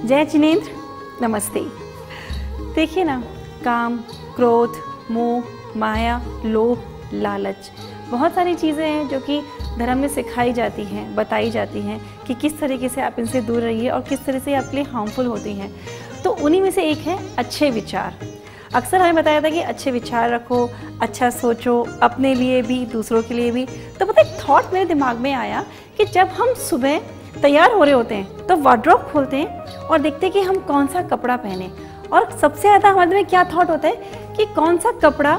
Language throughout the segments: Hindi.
जय जिनेंद्र, नमस्ते। देखिए ना, काम, क्रोध, मोह, माया, लोभ, लालच, बहुत सारी चीज़ें हैं जो कि धर्म में सिखाई जाती हैं, बताई जाती हैं कि किस तरीके से आप इनसे दूर रहिए और किस तरह से आपके लिए हार्मफुल होती हैं। तो उन्हीं में से एक है अच्छे विचार। अक्सर हमें बताया था कि अच्छे विचार रखो, अच्छा सोचो, अपने लिए भी, दूसरों के लिए भी। तो पता एक थॉट मेरे दिमाग में आया कि जब हम सुबह तैयार हो रहे होते हैं तो वार्डरोब खोलते हैं और देखते हैं कि हम कौन सा कपड़ा पहने, और सबसे ज़्यादा हमारे में क्या थॉट होता है कि कौन सा कपड़ा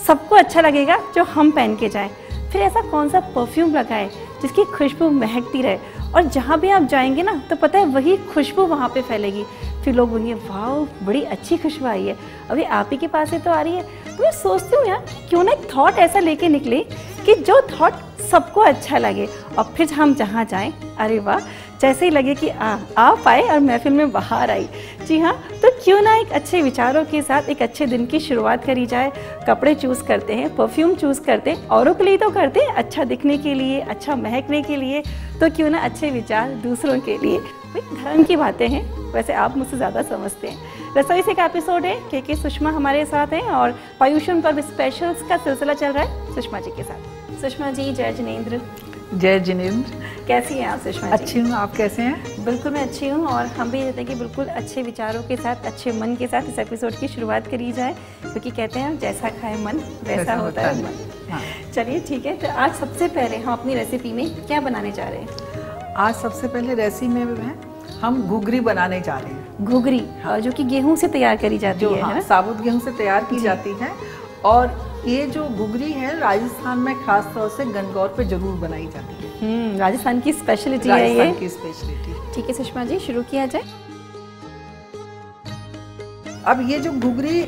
सबको अच्छा लगेगा जो हम पहन के जाएं। फिर ऐसा कौन सा परफ्यूम लगाए जिसकी खुशबू महकती रहे, और जहाँ भी आप जाएंगे ना तो पता है वही खुशबू वहाँ पे फैलेगी। फिर लोग बोलेंगे वाह बड़ी अच्छी खुशबू आई है, अभी आप ही के पास से तो आ रही है। तो मैं सोचती हूँ यार क्यों ना एक थॉट ऐसा लेके निकले कि जो थॉट सबको अच्छा लगे, और फिर हम जहाँ जाएं अरे वाह जैसे ही लगे कि आ पाए और महफिल में बाहर आई। जी हाँ, तो क्यों ना एक अच्छे विचारों के साथ एक अच्छे दिन की शुरुआत करी जाए। कपड़े चूज़ करते हैं, परफ्यूम चूज़ करते हैं, औरों के लिए तो करते हैं अच्छा दिखने के लिए, अच्छा महकने के लिए, तो क्यों ना अच्छे विचार दूसरों के लिए। भाई धर्म की बातें हैं, वैसे आप मुझसे ज़्यादा समझते हैं। रसोई से एक एपिसोड है, के सुषमा हमारे साथ हैं और पर्युषण पर्व स्पेशल्स का सिलसिला चल रहा है सुषमा जी के साथ। सुषमा जी, जय जिनेंद्र। जय जिनेंद्र। कैसी हैं आप सुषमा जी? अच्छी हूँ, आप कैसे हैं? बिल्कुल मैं अच्छी हूँ, और हम भी कहते हैं कि बिल्कुल अच्छे विचारों के साथ, अच्छे मन के साथ इस एपिसोड की शुरुआत करी जाए, क्योंकि कहते हैं जैसा खाए मन वैसा होता है मन। हाँ। चलिए ठीक है, तो आज सबसे पहले हम अपनी रेसिपी में क्या बनाने जा रहे हैं? आज सबसे पहले रेसिपी में हम घुघरी बनाने जा रहे हैं। घुघरी, हाँ। जो कि गेहूं से तैयार करी जाती है, हाँ, साबुत गेहूं से तैयार की जाती है। और ये जो घुघरी है राजस्थान में खास तौर से गणगौर पे जरूर बनाई जाती है। राजस्थान की स्पेशलिटी है ये। राजस्थान की स्पेशलिटी। ठीक है सुषमा जी, शुरू किया जाए। अब ये जो घुघरी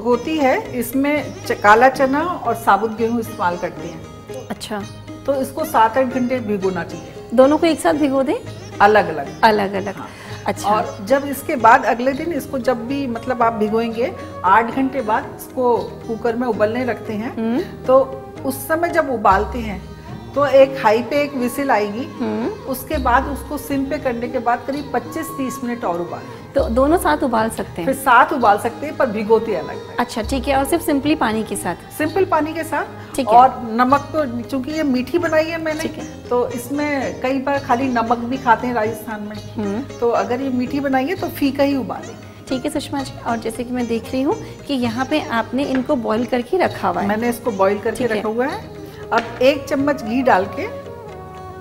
होती है इसमें काला चना और साबुत गेहूं इस्तेमाल करते हैं। अच्छा, तो इसको 7-8 घंटे भिगोना चाहिए। दोनों को एक साथ भिगो दें? अलग अलग अलग अलग। हाँ। अच्छा। और जब इसके बाद अगले दिन इसको जब भी मतलब आप भिगोएंगे 8 घंटे बाद इसको कुकर में उबलने रखते हैं। तो उस समय जब उबालते हैं तो एक हाई पे एक विसिल आएगी। उसके बाद उसको सिम पे करने के बाद करीब 25-30 मिनट और उबालें। तो दोनों साथ उबाल सकते हैं? फिर साथ उबाल सकते हैं, पर भिगोते अलग। अच्छा ठीक है, और सिर्फ सिंपली पानी के साथ? सिंपल पानी के साथ। ठीक है। और नमक तो चूंकि ये मीठी बनाई है मैंने, तो इसमें कई बार खाली नमक भी खाते हैं राजस्थान में। तो अगर ये मीठी बनाई है तो फीका ही उबालें। ठीक है सुषमा जी, और जैसे कि मैं देख रही हूँ कि यहाँ पे आपने इनको बॉईल करके रखा हुआ है। मैंने इसको बॉईल करके रखा हुआ है। अब 1 चम्मच घी डाल के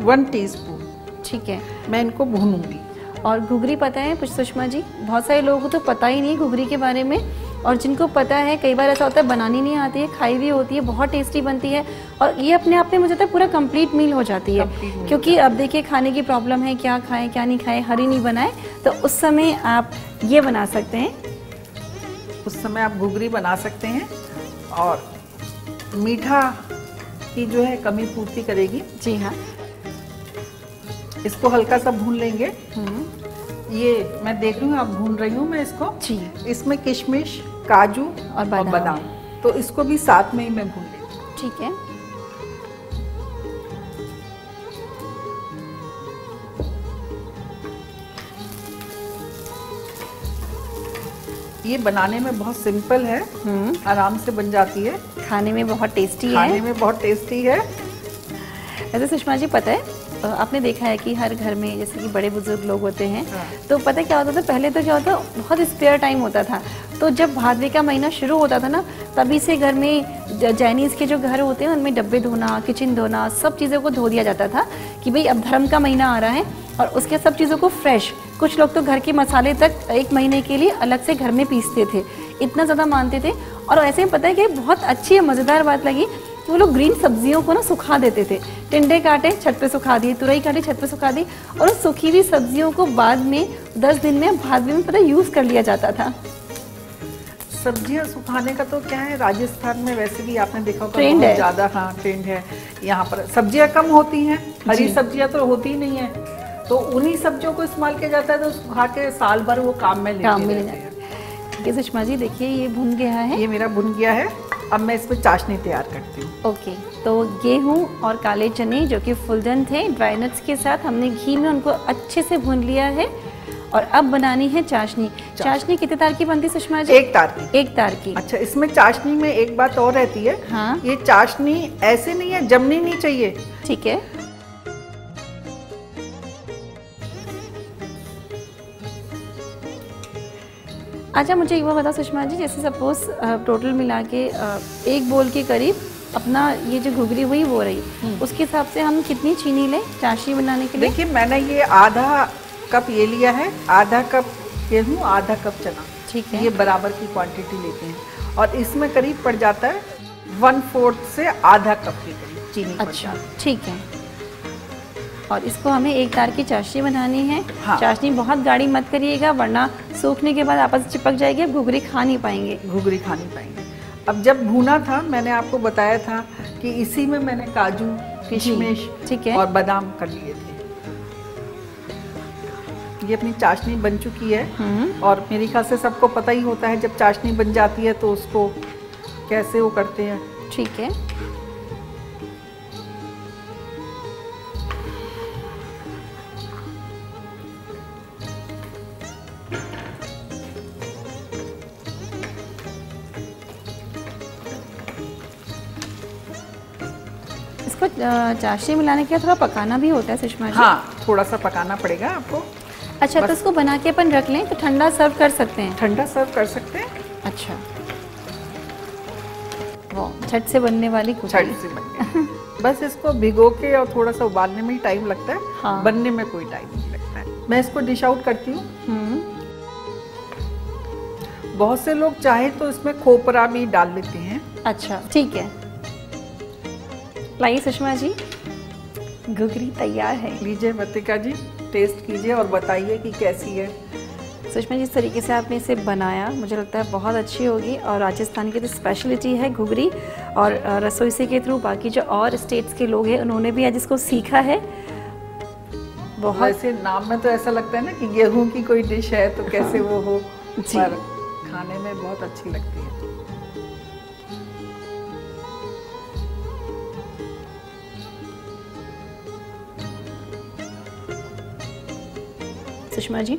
1 टीस्पून, ठीक है, मैं इनको भूनूंगी। और घुघरी पता है सुषमा जी, बहुत सारे लोगों को तो पता ही नहीं है घुघरी के बारे में, और जिनको पता है कई बार ऐसा होता है बनानी नहीं आती है, खाई भी होती है, बहुत टेस्टी बनती है, और ये अपने आप में मुझे लगता है पूरा कंप्लीट मील हो जाती है। क्योंकि अब देखिए खाने की प्रॉब्लम है, क्या खाएं क्या नहीं खाएं, हरी नहीं बनाए, तो उस समय आप ये बना सकते हैं। उस समय आप घुघरी बना सकते हैं, और मीठा की जो है कमी पूर्ति करेगी। जी हाँ। इसको हल्का सा भून लेंगे। ये मैं देख रही हूँ आप भून रही हूँ मैं इसको। जी। इसमें किशमिश, काजू और बादाम, तो इसको भी साथ में ही मैं भून लेती हूँ। ठीक है। ये बनाने में बहुत सिंपल है, आराम से बन जाती है, खाने में बहुत टेस्टी है। खाने में बहुत टेस्टी है। ऐसे सुषमा जी पता है, आपने देखा है कि हर घर में जैसे कि बड़े बुजुर्ग लोग होते हैं, तो पता है क्या होता था पहले, तो क्या होता बहुत स्पेयर टाइम होता था। तो जब भादवे का महीना शुरू होता था ना, तभी से घर में चाइनीज़ के जो घर होते हैं उनमें डब्बे धोना, किचन धोना, सब चीज़ों को धो दिया जाता था कि भाई अब धर्म का महीना आ रहा है, और उसके सब चीज़ों को फ्रेश, कुछ लोग तो घर के मसाले तक 1 महीने के लिए अलग से घर में पीसते थे, इतना ज़्यादा मानते थे। और ऐसे ही पता है कि बहुत अच्छी मज़ेदार बात लगी कि वो लोग ग्रीन सब्जियों को ना सुखा देते थे। टिंडे काटे छत पे सुखा दिए, तुरई काटे छत पे सुखा दी, और उस सूखी हुई सब्जियों को बाद में 10 दिन में भादवे में पता यूज़ कर लिया जाता था। सब्जियां सुखाने का तो क्या है, राजस्थान में वैसे भी आपने देखा होगा ट्रेंड है ज़्यादा। हाँ ट्रेंड है। यहाँ पर सब्जियां कम होती हैं, हरी सब्जियां तो होती ही नहीं है, तो उन्हीं सब्जियों को इस्तेमाल किया जाता है, तो सुखा के साल भर वो काम में लेते हैं। ठीक है सुषमा जी, देखिए ये भुन गया है। ये मेरा भुन गया है। अब मैं इसमें चाशनी तैयार करती हूँ। ओके, तो गेहूँ और काले चने जो कि फुलडन थे, ड्राई नट्स के साथ हमने घी में उनको अच्छे से भून लिया है, और अब बनानी है चाशनी। चाशनी कितने तार की बनती है सुषमा जी? 1 तार की। 1 तार की। अच्छा, इसमें चाशनी में एक बात और रहती है। हाँ। ये चाशनी ऐसे नहीं है, जमनी नहीं चाहिए। ठीक है। अच्छा, मुझे एक बात बताओ सुषमा जी, जैसे सपोज टोटल मिला के 1 बोल के करीब अपना ये जो घुघरी हुई वो रही, उसके हिसाब से हम कितनी चीनी लें चाशनी बनाने के लिए? देखिए, मैंने ये आधा कप ये लिया है, आधा कप गेहूँ, आधा कप चना। ठीक है। ये बराबर की क्वांटिटी लेते हैं और इसमें करीब पड़ जाता है 1/4 से आधा कप के करीब चीनी। अच्छा, ठीक है। और इसको हमें 1 तार की चाशनी बनानी है। हाँ। चाशनी बहुत गाढ़ी मत करिएगा, वरना सूखने के बाद आपस में चिपक जाएगी, अब घुघरी खा नहीं पाएंगे। घुघरी खा नहीं पाएंगे। अब जब भूना था, मैंने आपको बताया था कि इसी में मैंने काजू, किशमिश, ठीक है, और बादाम कर लिए थे। ये अपनी चाशनी बन चुकी है और मेरे ख्याल से सबको पता ही होता है जब चाशनी बन जाती है तो उसको कैसे वो करते हैं। ठीक है। इसको चाशनी मिलाने के लिए थोड़ा पकाना भी होता है सुषमा जी? हाँ, थोड़ा सा पकाना पड़ेगा आपको। अच्छा, तो इसको बना के अपन रख लें तो ठंडा सर्व कर सकते हैं? ठंडा सर्व कर सकते हैं। अच्छा, वो झट से बनने वाली झट से बनने बस इसको भिगो के और थोड़ा सा उबालने में ही टाइम लगता है। हाँ। बनने में कोई टाइम नहीं लगता है। मैं इसको डिश आउट करती हूँ। बहुत से लोग चाहे तो इसमें खोपरा भी डाल लेते हैं। अच्छा, ठीक है। लाइए सुषमा जी, घुघरी तैयार है। लीजिए वर्तिका जी, टेस्ट कीजिए और बताइए कि कैसी है। सुषमा जी, जिस तरीके से आपने इसे बनाया मुझे लगता है बहुत अच्छी होगी। और राजस्थान की तो स्पेशलिटी है घुघरी, और रसोई से के थ्रू बाकी जो और स्टेट्स के लोग हैं उन्होंने भी आज इसको सीखा है। बहुत वैसे नाम में तो ऐसा लगता है ना कि गेहूं की कोई डिश है तो कैसे वो हो, पर खाने में बहुत अच्छी लगती है। सुषमा जी,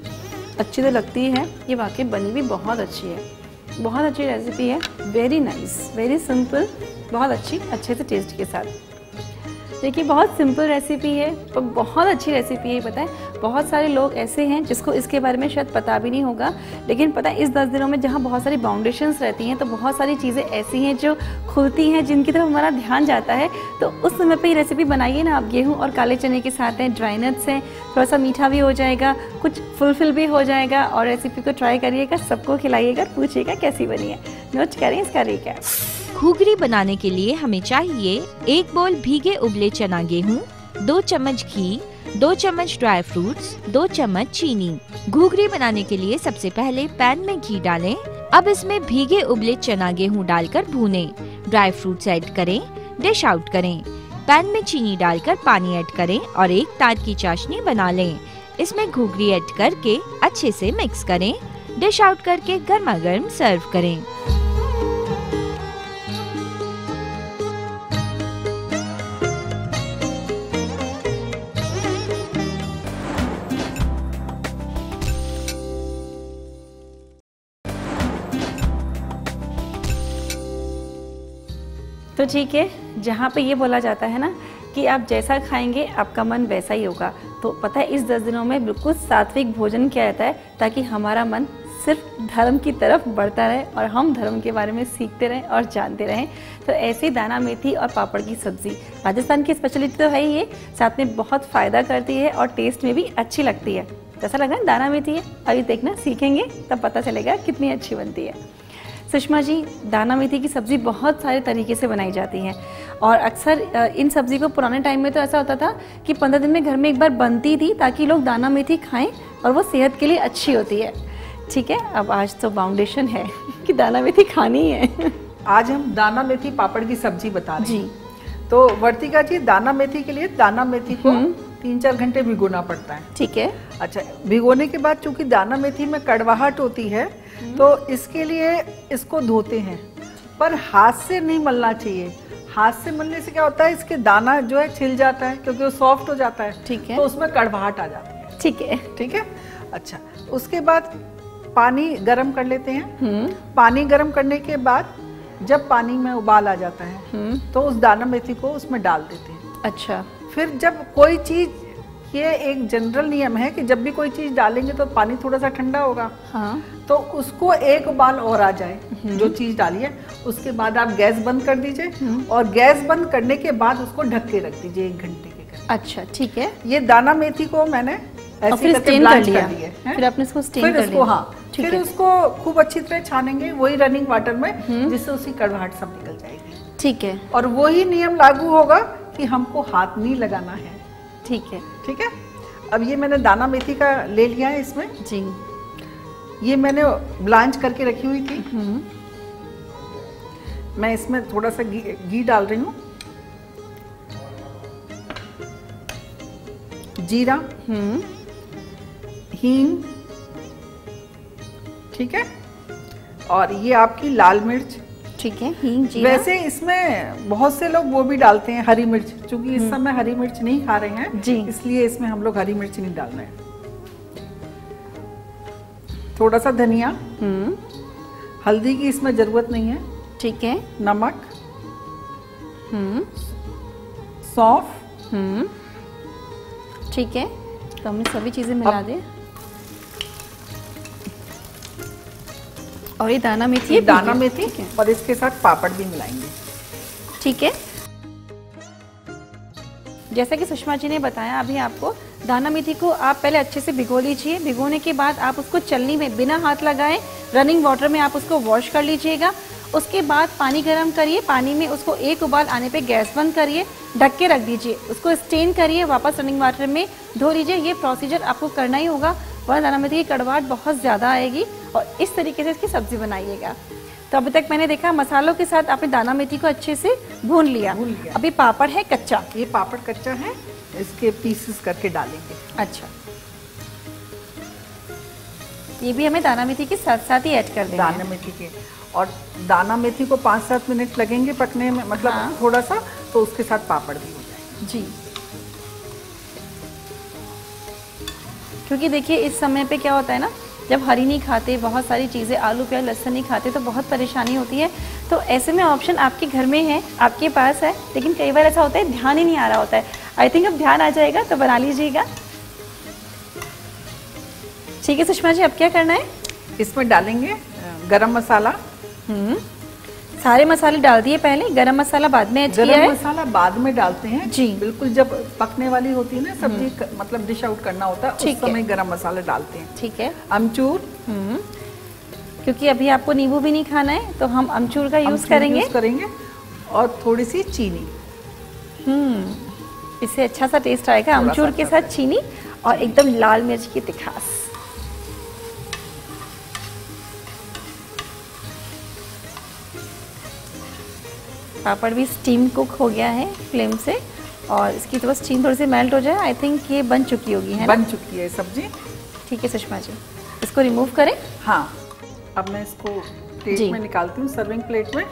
अच्छी तो लगती है, ये वाकई बनी भी बहुत अच्छी है। बहुत अच्छी रेसिपी है, वेरी नाइस, वेरी सिंपल, बहुत अच्छी, अच्छे से टेस्ट के साथ। देखिए, बहुत सिंपल रेसिपी है पर बहुत अच्छी रेसिपी है। पता है, बहुत सारे लोग ऐसे हैं जिसको इसके बारे में शायद पता भी नहीं होगा, लेकिन पता है इस 10 दिनों में जहाँ बहुत सारी बाउंडेशंस रहती हैं तो बहुत सारी चीज़ें ऐसी हैं जो खुलती हैं, जिनकी तरफ हमारा ध्यान जाता है। तो उस समय पे ये रेसिपी बनाइए ना आप। गेहूँ और काले चने के साथ हैं, ड्राई नट्स हैं, थोड़ा सा मीठा भी हो जाएगा, कुछ फुलफिल भी हो जाएगा। और रेसिपी को ट्राई करिएगा, सबको खिलाइएगा, पूछिएगा कैसी बनी है। नोट करें इसका रिकैप। घुघरी बनाने के लिए हमें चाहिए 1 बोल भीगे उबले चना गेहूँ, 2 चम्मच घी, 2 चम्मच ड्राई फ्रूट्स, 2 चम्मच चीनी। घुघरी बनाने के लिए सबसे पहले पैन में घी डालें। अब इसमें भीगे उबले चना गेहूँ डालकर भूनें। ड्राई फ्रूट्स ऐड करें, डिश आउट करें। पैन में चीनी डालकर पानी ऐड करें और 1 तार की चाशनी बना लें। इसमें घुघरी ऐड करके अच्छे से मिक्स करें। डिश आउट करके गर्मा गर्म सर्व करें। तो ठीक है, जहाँ पे ये बोला जाता है ना कि आप जैसा खाएंगे आपका मन वैसा ही होगा, तो पता है इस 10 दिनों में बिल्कुल सात्विक भोजन किया जाता है ताकि हमारा मन सिर्फ धर्म की तरफ बढ़ता रहे और हम धर्म के बारे में सीखते रहें और जानते रहें। तो ऐसे दाना मेथी और पापड़ की सब्ज़ी राजस्थान की स्पेशलिटी तो है ही, ये साथ में बहुत फ़ायदा करती है और टेस्ट में भी अच्छी लगती है। जैसा लग रहा है दाना मेथी है, अभी देखना सीखेंगे तब पता चलेगा कितनी अच्छी बनती है। सुषमा जी, दाना मेथी की सब्ज़ी बहुत सारे तरीके से बनाई जाती है और अक्सर इन सब्ज़ी को पुराने टाइम में तो ऐसा होता था कि 15 दिन में घर में एक बार बनती थी ताकि लोग दाना मेथी खाएं और वो सेहत के लिए अच्छी होती है। ठीक है, अब आज तो बाउंडेशन है कि दाना मेथी खानी है। आज हम दाना मेथी पापड़ की सब्जी बता रहे हैं। जी। तो वर्तिका जी, दाना मेथी के लिए दाना मेथी को 3-4 घंटे भिगोना पड़ता है। ठीक है। अच्छा, भिगोने के बाद चूंकि दाना मेथी में कड़वाहट होती है तो इसके लिए इसको धोते हैं, पर हाथ से नहीं मलना चाहिए। हाथ से मलने से क्या होता है, इसके दाना जो है छिल जाता है क्योंकि वो सॉफ्ट हो जाता है। ठीक है। तो उसमें कड़वाहट आ जाती है। ठीक है। ठीक है। अच्छा, उसके बाद पानी गरम कर लेते हैं। पानी गरम करने के बाद जब पानी में उबाल आ जाता है तो उस दाना मेथी को उसमें डाल देते हैं। अच्छा, फिर जब कोई चीज, ये एक जनरल नियम है कि जब भी कोई चीज डालेंगे तो पानी थोड़ा सा ठंडा होगा। हाँ। तो उसको एक उबाल और आ जाए जो चीज डाली है, उसके बाद आप गैस बंद कर दीजिए और गैस बंद करने के बाद उसको ढक के रख दीजिए 1 घंटे के करीब। अच्छा, ठीक है। ये दाना मेथी को मैंने ऐसे फिर करके स्टेन ब्लांच कर लिया। कर दिए हैं। फिर आपने इसको स्टेन कर उसको लिया। हाँ, फिर है। उसको खूब अच्छी तरह छानेंगे वही रनिंग वाटर में, जिससे उसकी कड़वाहट सब निकल जाएगी। ठीक है। और वही नियम लागू होगा कि हमको हाथ नहीं लगाना है। ठीक है। ठीक है। अब ये मैंने दाना मेथी का ले लिया है इसमें जी। ये मैंने ब्लांच करके रखी हुई थी। मैं इसमें थोड़ा सा घी डाल रही हूँ, जीरा, हींग, ठीक है, और ये आपकी लाल मिर्च। ठीक है, हींग, जीरा। वैसे इसमें बहुत से लोग वो भी डालते हैं हरी मिर्च, क्योंकि इस समय हरी मिर्च नहीं खा रहे हैं जी, इसलिए इसमें हम लोग हरी मिर्च नहीं डाल रहे हैं। थोड़ा सा धनिया, हल्दी की इसमें जरूरत नहीं है। ठीक है। नमक, सौंफ, ठीक है। तो हमने सभी चीजें मिला दी और ये दाना मेथी है, दाना मेथी और इसके साथ पापड़ भी मिलाएंगे। ठीक है। जैसा कि सुषमा जी ने बताया अभी आपको, दाना मेथी को आप पहले अच्छे से भिगो लीजिए। भिगोने के बाद आप उसको चलनी में बिना हाथ लगाए रनिंग वाटर में आप उसको वॉश कर लीजिएगा। उसके बाद पानी गर्म करिए, पानी में उसको एक उबाल आने पे गैस बंद करिए, ढक के रख दीजिए, उसको स्टेन करिए, वापस रनिंग वाटर में धो लीजिए। ये प्रोसीजर आपको करना ही होगा, वरना दाना मेथी की कड़वाहट बहुत ज़्यादा आएगी। और इस तरीके से इसकी सब्जी बनाइएगा। तो अभी तक मैंने देखा मसालों के साथ आपने दाना मेथी को अच्छे से भून लिया। अभी पापड़ है कच्चा, ये पापड़ कच्चा है, इसके पीसेस करके डालेंगे। अच्छा, ये भी हमें दाना मेथी के साथ साथ ही ऐड कर देंगे। दाना मेथी के, और दाना मेथी को 5-7 मिनट लगेंगे पकने में, मतलब हाँ। थोड़ा सा, तो उसके साथ पापड़ भी हो जाएगा। जी, क्योंकि देखिए इस समय पे क्या होता है ना, जब हरी नहीं खाते, बहुत सारी चीज़ें, आलू प्याज लहसुन नहीं खाते, तो बहुत परेशानी होती है। तो ऐसे में ऑप्शन आपके घर में है, आपके पास है, लेकिन कई बार ऐसा होता है ध्यान ही नहीं आ रहा होता है। आई थिंक अब ध्यान आ जाएगा, तो बना लीजिएगा। ठीक है सुषमा जी, अब क्या करना है? इसमें डालेंगे गरम मसाला। सारे मसाले डाल दिए पहले, गरम मसाला बाद में ऐड किया है। गरम मसाला बाद में डालते हैं जी, बिल्कुल, जब पकने वाली होती है ना सब्जी, मतलब डिश आउट करना होता है, उस समय गरम मसाला डालते हैं। ठीक है। अमचूर, क्योंकि अभी आपको नींबू भी नहीं खाना है, तो हम अमचूर का यूज करेंगे। और थोड़ी सी चीनी। इससे अच्छा सा टेस्ट आएगा, अमचूर के साथ चीनी और एकदम लाल मिर्च की तिखास। पापड़ भी स्टीम कुक हो गया है फ्लेम से, और इसकी तो बस स्टीम थोड़ी सी मेल्ट हो जाए। आई थिंक ये बन चुकी होगी, है ना? बन चुकी है सब्जी। ठीक है सुषमा जी, इसको रिमूव करें। हाँ, अब मैं इसको प्लेट में निकालती हूँ, सर्विंग प्लेट में।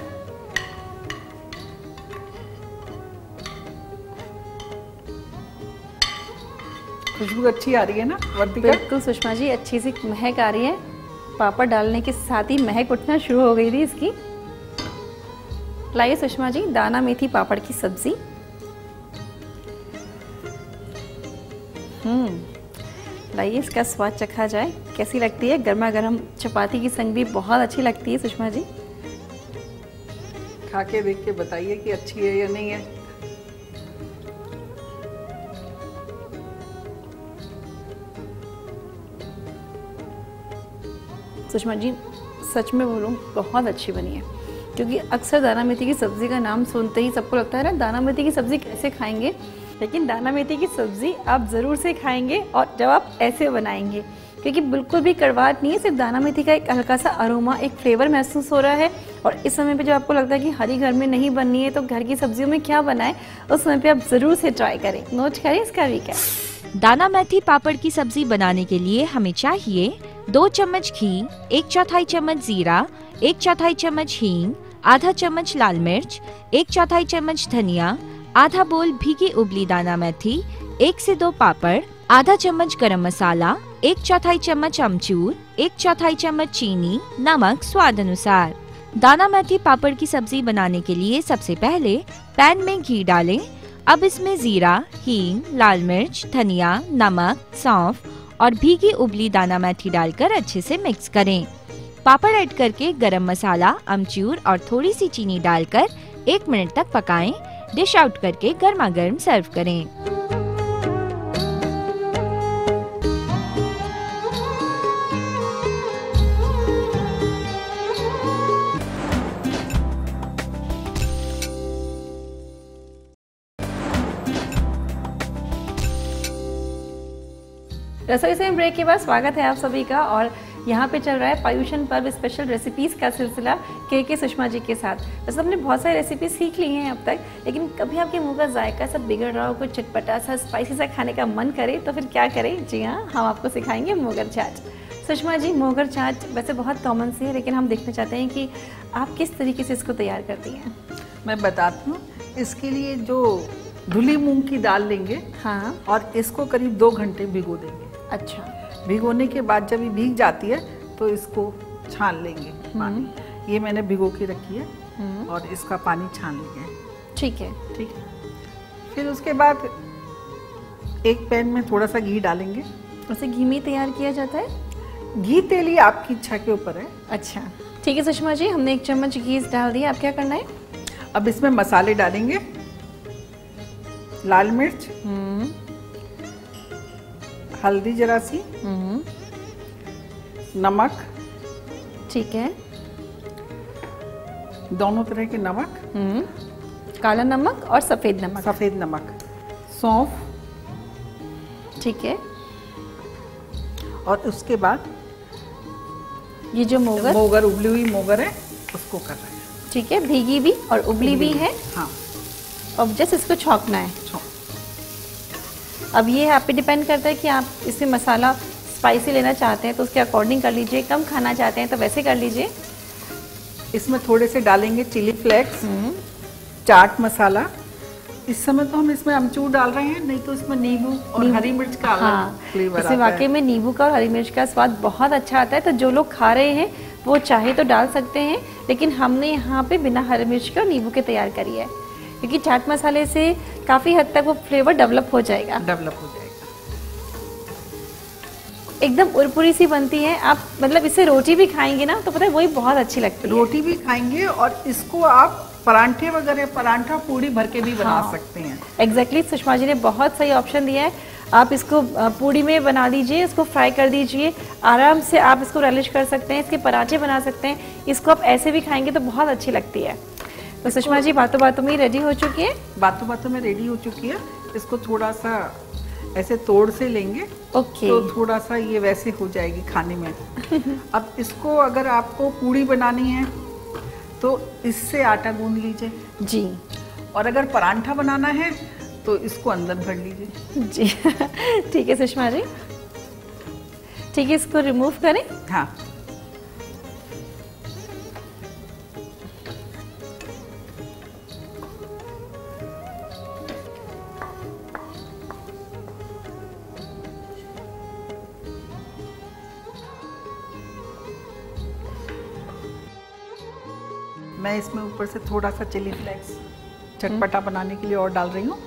खुशबू अच्छी आ रही है ना वर्तिका? बिल्कुल सुषमा जी, अच्छी सी महक आ रही है। पापड़ डालने के साथ ही महक उठना शुरू हो गई थी इसकी। लाइए सुषमा जी, दाना मेथी पापड़ की सब्जी। लाइए इसका स्वाद चखा जाए, कैसी लगती है। गर्मा गर्म चपाती की संग भी बहुत अच्छी लगती है सुषमा जी। खा के देख के बताइए कि अच्छी है या नहीं है। सुषमा जी सच में बोलूं, बहुत अच्छी बनी है। क्योंकि अक्सर दाना मेथी की सब्ज़ी का नाम सुनते ही सबको लगता है ना, दाना मेथी की सब्ज़ी कैसे खाएंगे, लेकिन दाना मेथी की सब्ज़ी आप ज़रूर से खाएंगे, और जब आप ऐसे बनाएंगे, क्योंकि बिल्कुल भी कड़वाहट नहीं है, सिर्फ दाना मेथी का एक हल्का सा अरोमा, एक फ्लेवर महसूस हो रहा है। और इस समय पे जब आपको लगता है कि हरी घर में नहीं बननी है तो घर की सब्जियों में क्या बनाए, उस समय पे आप ज़रूर से ट्राई करें। नोट करें इसका भी क्या। दाना मेथी पापड़ की सब्जी बनाने के लिए हमें चाहिए 2 चम्मच घी, 1/4 चम्मच जीरा, 1/4 चम्मच हींग, आधा चम्मच लाल मिर्च, 1/4 चम्मच धनिया, आधा बोल भीगी उबली दाना मेथी, 1 से 2 पापड़, आधा चम्मच गरम मसाला, 1/4 चम्मच अमचूर, 1/4 चम्मच चीनी, नमक स्वाद अनुसार। दाना मेथी पापड़ की सब्जी बनाने के लिए सबसे पहले पैन में घी डालें। अब इसमें जीरा, हींग, लाल मिर्च, धनिया, नमक, सौंफ और भीगी उबली दाना मेथी डालकर अच्छे से मिक्स करें। पापड़ ऐड करके गरम मसाला, अमचूर और थोड़ी सी चीनी डालकर 1 मिनट तक पकाएं। डिश आउट करके गर्मा गर्म सर्व करें। रसोई से ब्रेक के बाद स्वागत है आप सभी का। और यहाँ पे चल रहा है पर्युषण पर्व स्पेशल रेसिपीज़ का सिलसिला के सुषमा जी के साथ। वैसे हमने बहुत सारी रेसिपी सीख ली हैं अब तक, लेकिन कभी आपके मुंह का जायका सब बिगड़ रहा हो, कुछ चटपटा सा स्पाइसी सा खाने का मन करे तो फिर क्या करें? जी हाँ, हम आपको सिखाएंगे मोगर चाट। सुषमा जी, मोगर चाट वैसे बहुत कॉमन सी है, लेकिन हम देखना चाहते हैं कि आप किस तरीके से इसको तैयार करती हैं। मैं बताती हूँ। इसके लिए जो धुली मूंग की दाल लेंगे, हाँ, और इसको करीब 2 घंटे भिगो देंगे। अच्छा। भिगोने के बाद जब ये भीग जाती है तो इसको छान लेंगे पानी। ये मैंने भिगो के रखी है और इसका पानी छान लेंगे। ठीक है। ठीक है। फिर उसके बाद एक पैन में थोड़ा सा घी डालेंगे। वैसे घी में तैयार किया जाता है? घी तेल ही आपकी इच्छा के ऊपर है। अच्छा, ठीक है सुषमा जी, हमने 1 चम्मच घी डाल दिया। अब क्या करना है? अब इसमें मसाले डालेंगे। लाल मिर्च, हल्दी जरा सी, नमक, ठीक है, दोनों तरह के नमक, काला नमक और सफेद नमक, सौंफ, ठीक है, और उसके बाद ये जो मोगर उबली हुई मोगर है उसको कर रहे हैं। ठीक है, भीगी भी और उबली भी है। हाँ। अब जस्ट इसको छौंकना है। अब ये आप पे डिपेंड करता है कि आप इसमें मसाला स्पाइसी लेना चाहते हैं तो उसके अकॉर्डिंग कर लीजिए, कम खाना चाहते हैं तो वैसे कर लीजिए। इसमें थोड़े से डालेंगे चिली फ्लेक्स, चाट मसाला। इस समय तो हम इसमें अमचूर डाल रहे हैं, नहीं तो इसमें नींबू और हरी मिर्च का अलग फ्लेवर आता है। वाकई में नींबू का और हरी मिर्च का स्वाद बहुत अच्छा आता है। तो जो लोग खा रहे हैं वो चाहे तो डाल सकते हैं, लेकिन हमने यहाँ पे बिना हरी मिर्च के और नींबू के तैयार करी है, क्योंकि चाट मसाले से काफ़ी हद तक वो फ्लेवर डेवलप हो जाएगा। एकदम उरपुरी सी बनती है। आप मतलब इससे रोटी भी खाएंगे ना तो पता है वही बहुत अच्छी लगती है। रोटी भी खाएंगे और इसको आप परांठे वगैरह, परांठा पूड़ी भर के भी बना सकते हैं। एग्जैक्टली, सुषमा जी ने बहुत सही ऑप्शन दिया है। आप इसको पूड़ी में बना दीजिए, इसको फ्राई कर दीजिए, आराम से आप इसको रलिश कर सकते हैं, इसके पराठे बना सकते हैं। इसको आप ऐसे भी खाएंगे तो बहुत अच्छी लगती है। तो सुषमा जी बातों बातों में रेडी हो चुकी है। बातों बातों में रेडी हो चुकी है। इसको थोड़ा सा ऐसे तोड़ से लेंगे। ओके। तो थोड़ा सा ये वैसे हो जाएगी खाने में। अब इसको अगर आपको पूड़ी बनानी है तो इससे आटा गूंद लीजिए जी, और अगर परांठा बनाना है तो इसको अंदर भर लीजिए जी। ठीक है सुषमा जी, ठीक है, इसको रिमूव करें। हाँ। मैं इसमें ऊपर से थोड़ा सा चिली फ्लेक्स चटपटा बनाने के लिए और डाल रही हूँ।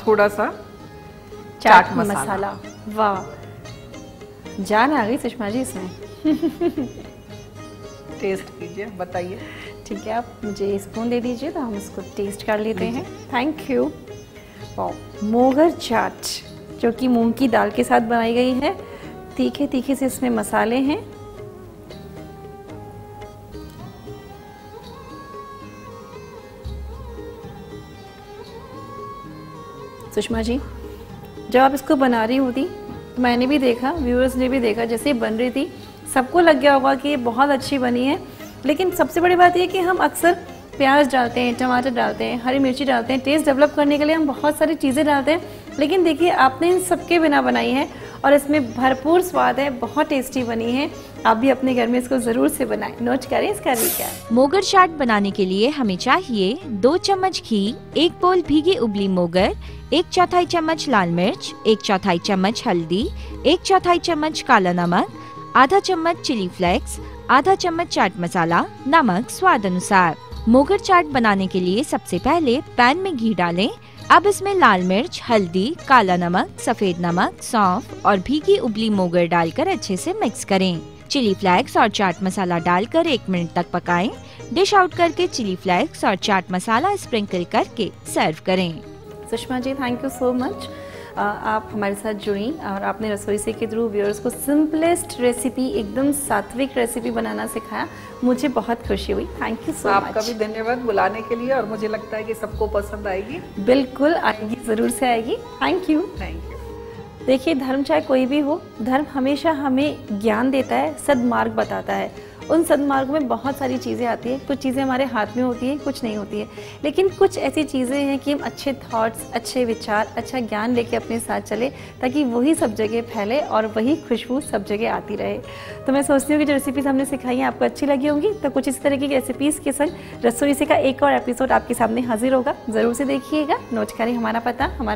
थोड़ा सा चाट मसाला। वाह, जान आ गई सुषमा जी इसमें। टेस्ट कीजिए, बताइए। ठीक है, आप मुझे स्पून दे दीजिए तो हम इसको टेस्ट कर लेते हैं। Thank you. मोगर चाट जो कि मूंग की दाल के साथ बनाई गई है। तीखे तीखे से इसमें मसाले हैं। सुषमा जी, जब आप इसको बना रही होती तो मैंने भी देखा, व्यूअर्स ने भी देखा, जैसे बन रही थी सबको लग गया होगा कि ये बहुत अच्छी बनी है। लेकिन सबसे बड़ी बात ये कि हम अक्सर प्याज डालते हैं, टमाटर डालते हैं, हरी मिर्ची डालते हैं, टेस्ट डेवलप करने के लिए हम बहुत सारी चीज़ें डालते हैं, लेकिन देखिए आपने इन सबके बिना बनाई है और इसमें भरपूर स्वाद है, बहुत टेस्टी बनी है। आप भी अपने घर में इसको ज़रूर से बनाएं। नोट करें इसका रिकैप। मोगर चाट बनाने के लिए हमें चाहिए 2 चम्मच घी, 1 बोल भीगी उबली मोगर, 1/4 चम्मच लाल मिर्च, 1/4 चम्मच हल्दी, 1/4 चम्मच काला नमक, आधा चम्मच चिली फ्लेक्स, आधा चम्मच चाट मसाला, नमक स्वाद अनुसार। मोगर चाट बनाने के लिए सबसे पहले पैन में घी डालें। अब इसमें लाल मिर्च, हल्दी, काला नमक, सफेद नमक, सौंफ और भीगी उबली मोगर डालकर अच्छे से मिक्स करें। चिली फ्लेक्स और चाट मसाला डालकर 1 मिनट तक पकाएं। डिश आउट करके चिली फ्लेक्स और चाट मसाला स्प्रिंकल करके सर्व करें। Sushma ji, thank you so much. आप हमारे साथ जुड़ी और आपने रसोई से के थ्रू व्यूअर्स को सिंपलेस्ट रेसिपी, एकदम सात्विक रेसिपी बनाना सिखाया। मुझे बहुत खुशी हुई। Thank you so much. आपका भी धन्यवाद बुलाने के लिए, और मुझे लगता है कि सबको पसंद आएगी। बिल्कुल आएगी, ज़रूर से आएगी। Thank you. देखिए, धर्म चाहे कोई भी हो, धर्म हमेशा हमें ज्ञान देता है, सद्मार्ग बताता है। उन सद्मार्ग में बहुत सारी चीज़ें आती हैं। कुछ चीज़ें हमारे हाथ में होती हैं, कुछ नहीं होती है, लेकिन कुछ ऐसी चीज़ें हैं कि हम अच्छे थॉट्स, अच्छे विचार, अच्छा ज्ञान लेके अपने साथ चले, ताकि वही सब जगह फैले और वही खुशबू सब जगह आती रहे। तो मैं सोचती हूँ कि जो रेसिपीज़ हमने सिखाई हैं आपको अच्छी लगी होंगी। तो कुछ इस तरह की रेसिपीज़ के संग रसोई से का एक और एपिसोड आपके सामने हाजिर होगा। ज़रूर से देखिएगा। नोट करें हमारा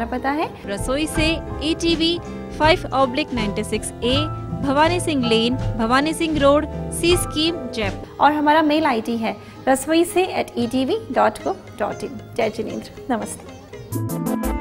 पता है रसोई से ATV 5/96A, भवानी सिंह लेन, भवानी सिंह रोड, सी स्कीम, जयपुर। और हमारा मेल ID है rasoi se@etv.co.in। जय जिनेंद्र। नमस्ते।